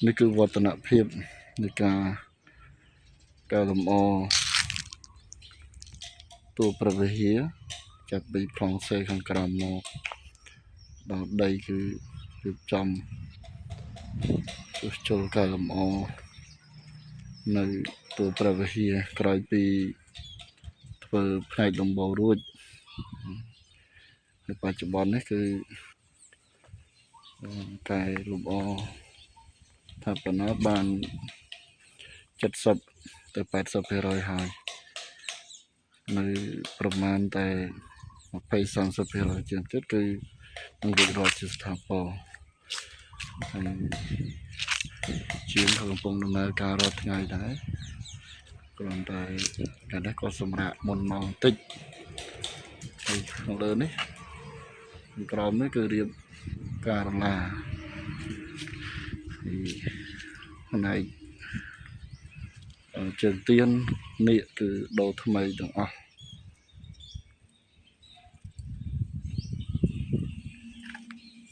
នេះគឺវឌ្ឍនភាពនៃការលម្អតួព្រះវិហារចាប់ពីប្លង់សេខាងក្រោមមកដល់ដីគឺរៀបចំជួសជុលកែលម្អនៅតួព្រះវិហារក្រោយពីធ្វើផ្នែកដំបូលរួចនៅបច្ចុប្បន្ននេះគឺកែលម្អថាប៉ុណ្ណាបាន70 ទៅ 80% ហើយនៅប្រមាណតែ20-30% ជាងទៀតគឺនឹងរួចរាល់ជាស្ថាពរហើយជាងកំពុងដំណើរការរាល់ថ្ងៃដែរគ្រាន់តែកាលនេះក៏សម្រាប់មុនម៉ោងបន្តិចហើយខាងលើនេះខាងក្រោមនេះគឺរៀបការឡាផ្នែកជើងទៀននេះគឺដូរថ្មីទាំងអស់